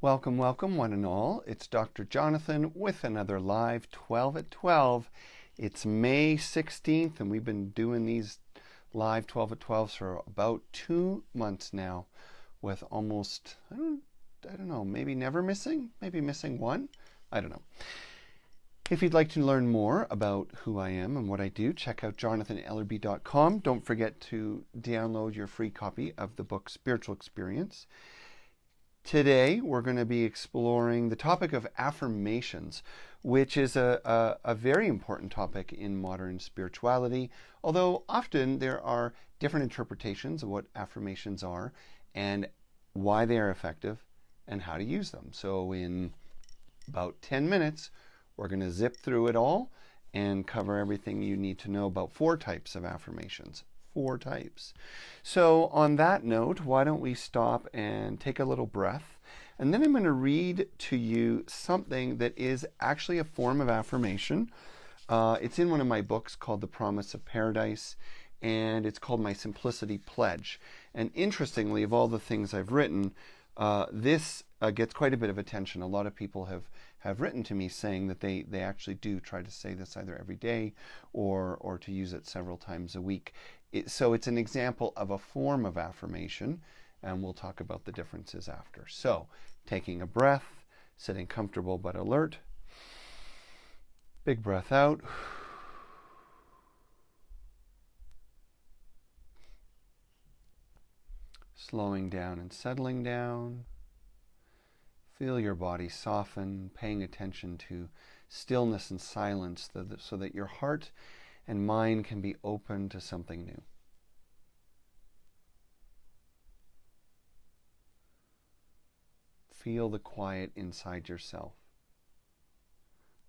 Welcome, welcome, one and all. It's Dr. Jonathan with another live 12 at 12. It's May 16th, and we've been doing these live 12 at 12s for about 2 months now, with almost, I don't know, maybe never missing, maybe missing one. I don't know. If you'd like to learn more about who I am and what I do, check out jonathanellerby.com. Don't forget to download your free copy of the book Spiritual Experience. Today, we're going to be exploring the topic of affirmations, which is a very important topic in modern spirituality, although often there are different interpretations of what affirmations are and why they are effective and how to use them. So in about 10 minutes, we're going to zip through it all and cover everything you need to know about 4 types of affirmations. 4 types. So on that note, why don't we stop and take a little breath, and then I'm going to read to you something that is actually a form of affirmation. It's in one of my books called The Promise of Paradise, and it's called My Simplicity Pledge. And interestingly, of all the things I've written, this gets quite a bit of attention. A lot of people have written to me saying that they actually do try to say this either every day or to use it several times a week. So it's an example of a form of affirmation, and we'll talk about the differences after. So, taking a breath, sitting comfortable but alert. Big breath out. Slowing down and settling down. Feel your body soften, paying attention to stillness and silence so that your heart and mind can be open to something new. Feel the quiet inside yourself.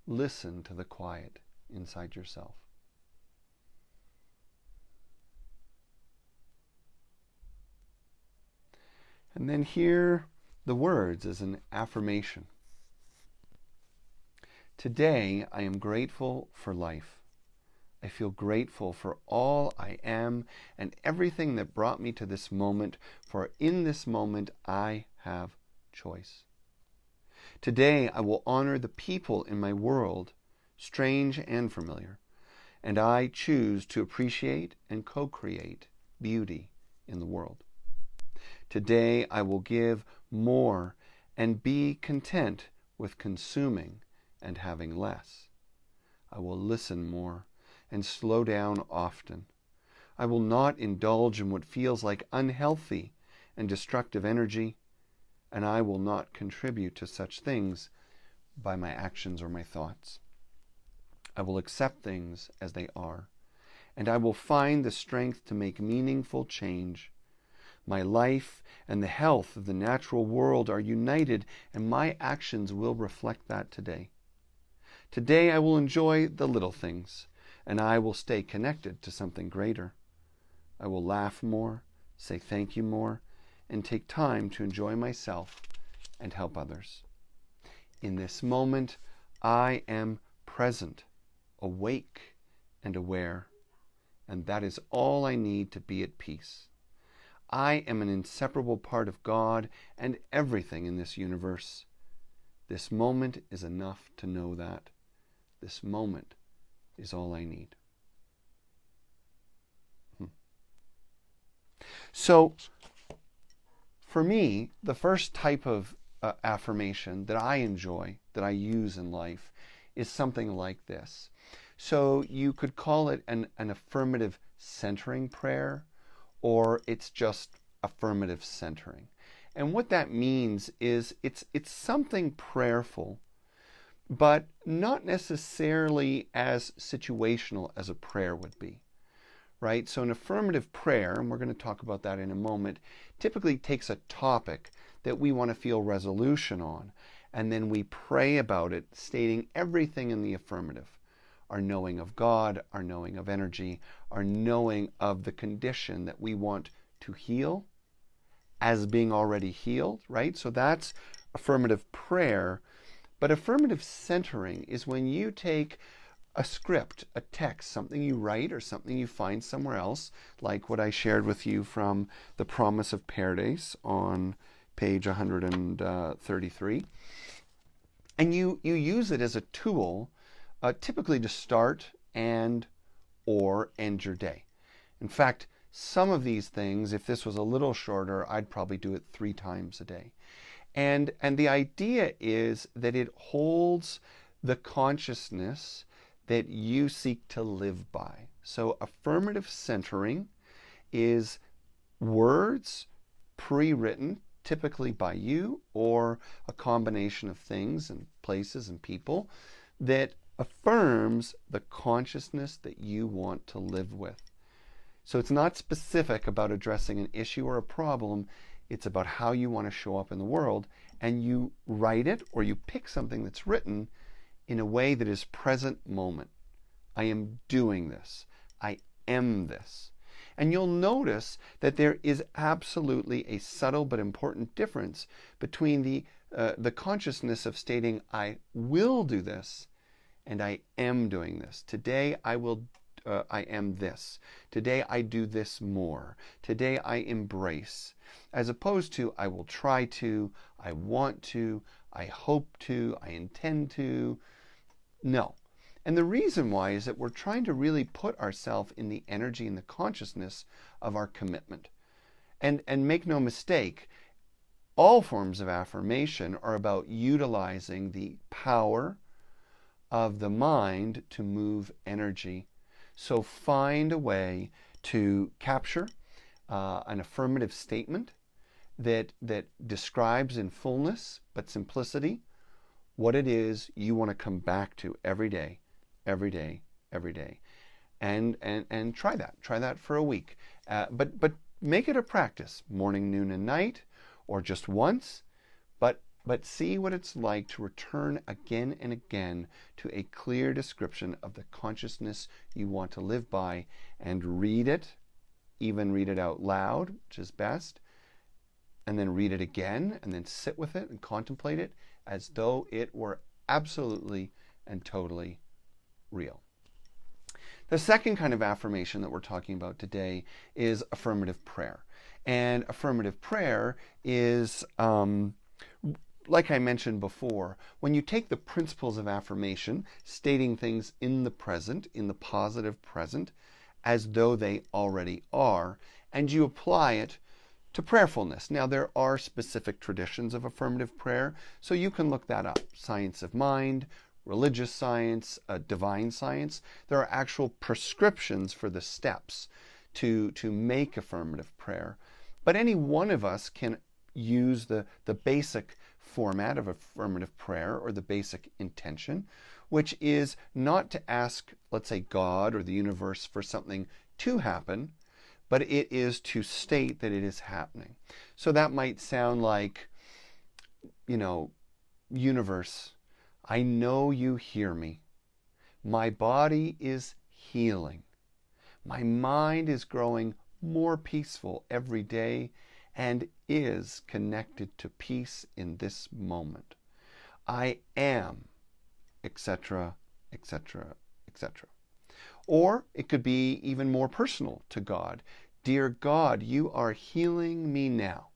Listen to the quiet inside yourself. And then hear the words as an affirmation. Today, I am grateful for life. I feel grateful for all I am and everything that brought me to this moment, for in this moment I have choice. Today I will honor the people in my world, strange and familiar, and I choose to appreciate and co-create beauty in the world. Today I will give more and be content with consuming and having less. I will listen more and slow down often. I will not indulge in what feels like unhealthy and destructive energy, and I will not contribute to such things by my actions or my thoughts. I will accept things as they are, and I will find the strength to make meaningful change. My life and the health of the natural world are united, and my actions will reflect that today. Today I will enjoy the little things, and I will stay connected to something greater. I will laugh more, say thank you more, and take time to enjoy myself and help others. In this moment, I am present, awake, and aware, and that is all I need to be at peace. I am an inseparable part of God and everything in this universe. This moment is enough to know that. This moment is all I need. So, for me, the first type of affirmation that I enjoy, that I use in life, is something like this. So you could call it an affirmative centering prayer, or it's just affirmative centering. And what that means is it's something prayerful, but not necessarily as situational as a prayer would be, right? So an affirmative prayer, and we're going to talk about that in a moment, typically takes a topic that we want to feel resolution on, and then we pray about it, stating everything in the affirmative. Our knowing of God, our knowing of energy, our knowing of the condition that we want to heal as being already healed, right? So that's affirmative prayer. But affirmative centering is when you take a script, a text, something you write or something you find somewhere else, like what I shared with you from The Promise of Paradise on page 133. And you use it as a tool, typically to start and or end your day. In fact, some of these things, if this was a little shorter, I'd probably do it 3 times a day. And the idea is that it holds the consciousness that you seek to live by. So affirmative centering is words pre-written, typically by you or a combination of things and places and people, that affirms the consciousness that you want to live with. So it's not specific about addressing an issue or a problem. It's about how you want to show up in the world, and you write it or you pick something that's written in a way that is present moment. I am doing this. I am this. And you'll notice that there is absolutely a subtle but important difference between the consciousness of stating, I will do this, and I am doing this. Today I am this. Today I do this more. Today I embrace. As opposed to, I will try to, I want to, I hope to, I intend to. No. And the reason why is that we're trying to really put ourselves in the energy and the consciousness of our commitment. And make no mistake, all forms of affirmation are about utilizing the power of the mind to move energy. So find a way to capture an affirmative statement that describes in fullness but simplicity what it is you want to come back to every day, every day, every day. And try that. Try that for a week. But make it a practice, morning, noon, and night, or just once. But see what it's like to return again and again to a clear description of the consciousness you want to live by, and read it, even read it out loud, which is best, and then read it again, and then sit with it and contemplate it as though it were absolutely and totally real. The second kind of affirmation that we're talking about today is affirmative prayer. And affirmative prayer is, like I mentioned before, when you take the principles of affirmation, stating things in the present, in the positive present, as though they already are, and you apply it to prayerfulness. Now, there are specific traditions of affirmative prayer, so you can look that up. Science of mind, religious science, divine science. There are actual prescriptions for the steps to make affirmative prayer. But any one of us can use the basic format of affirmative prayer, or the basic intention, which is not to ask, let's say, God or the universe for something to happen, but it is to state that it is happening. So that might sound like, universe, I know you hear me. My body is healing. My mind is growing more peaceful every day and is connected to peace in this moment. I am, etc., etc., etc. Or it could be even more personal to God. Dear God, you are healing me now.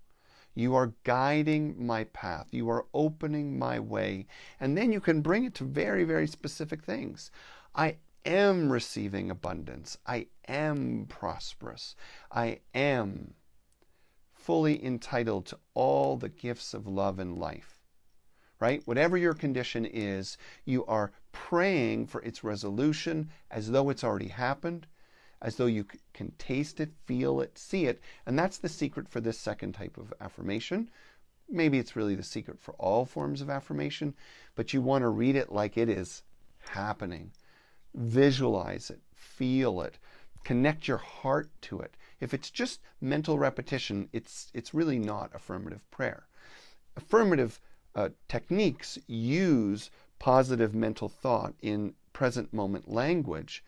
You are guiding my path. You are opening my way. And then you can bring it to very, very specific things. I am receiving abundance. I am prosperous. I am fully entitled to all the gifts of love and life. Right? Whatever your condition is, you are praying for its resolution as though it's already happened, as though you can taste it, feel it, see it. And that's the secret for this second type of affirmation. Maybe it's really the secret for all forms of affirmation, but you want to read it like it is happening. Visualize it, feel it, connect your heart to it. If it's just mental repetition, it's really not affirmative prayer. Affirmative techniques use positive mental thought in present moment language,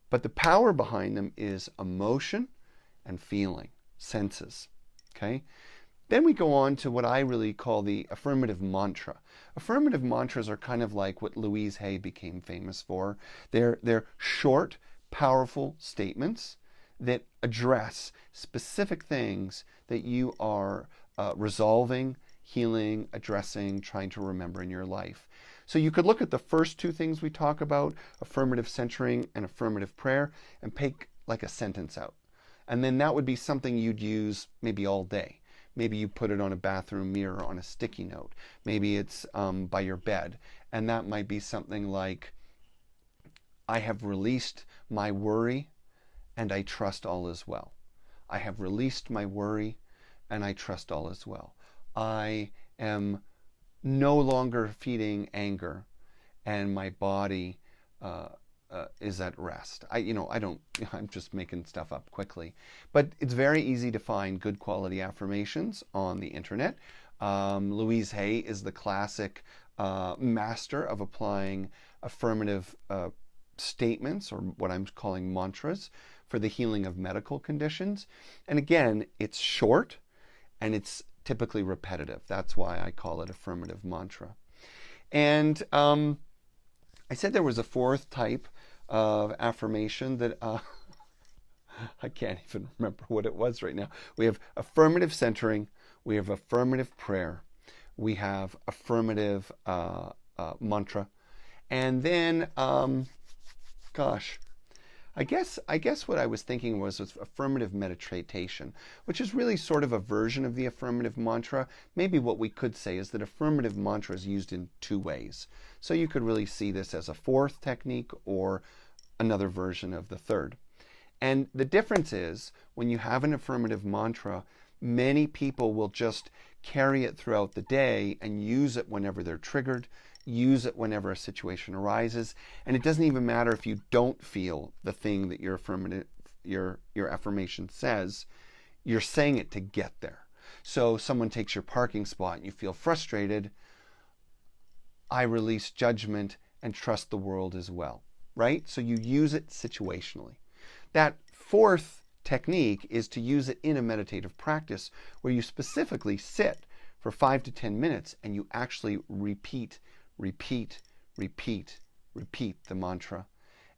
but the power behind them is emotion and feeling, senses. Okay? Then we go on to what I really call the affirmative mantra. Affirmative mantras are kind of like what Louise Hay became famous for. They're short, powerful statements that address specific things that you are resolving healing, addressing, trying to remember in your life. So you could look at the first two things we talk about, affirmative centering and affirmative prayer, and pick like a sentence out. And then that would be something you'd use maybe all day. Maybe you put it on a bathroom mirror on a sticky note. Maybe it's by your bed. And that might be something like, I have released my worry and I trust all is well. I have released my worry and I trust all is well. I am no longer feeding anger and my body is at rest. I'm just making stuff up quickly. But it's very easy to find good quality affirmations on the internet. Louise Hay is the classic master of applying affirmative statements, or what I'm calling mantras, for the healing of medical conditions. And again, it's short and it's typically repetitive. That's why I call it affirmative mantra. And I said there was a fourth type of affirmation that I can't even remember what it was right now. We have affirmative centering, we have affirmative prayer, we have affirmative mantra, and then I guess what I was thinking was affirmative meditation, which is really sort of a version of the affirmative mantra. Maybe what we could say is that affirmative mantra is used in two ways. So you could really see this as a fourth technique or another version of the third. And the difference is, when you have an affirmative mantra, many people will just carry it throughout the day and use it whenever they're triggered, use it whenever a situation arises, and it doesn't even matter if you don't feel the thing that your affirmation says. You're saying it to get there. So someone takes your parking spot and you feel frustrated. I release judgment and trust the world as well, right? So you use it situationally. That fourth technique is to use it in a meditative practice where you specifically sit for 5 to 10 minutes and you actually repeat the mantra.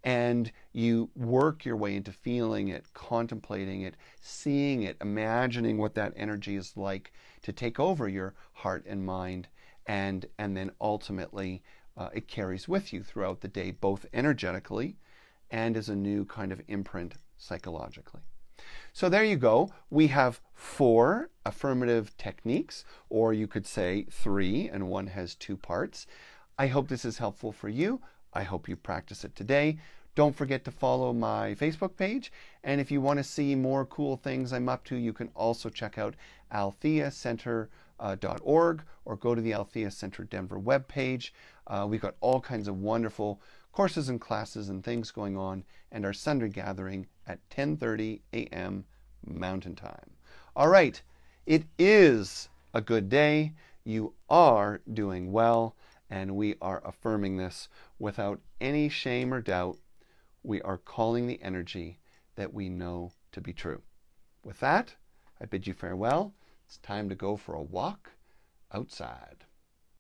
And you work your way into feeling it, contemplating it, seeing it, imagining what that energy is like to take over your heart and mind. And then ultimately it carries with you throughout the day, both energetically and as a new kind of imprint psychologically. So there you go. We have 4 affirmative techniques, or you could say 3, and one has 2 parts. I hope this is helpful for you. I hope you practice it today. Don't forget to follow my Facebook page. And if you want to see more cool things I'm up to, you can also check out altheacenter.org or go to the Althea Center Denver webpage. We've got all kinds of wonderful courses and classes and things going on, and our Sunday gathering at 10:30 a.m. Mountain Time. All right, it is a good day. You are doing well, and we are affirming this without any shame or doubt. We are calling the energy that we know to be true. With that, I bid you farewell. It's time to go for a walk outside.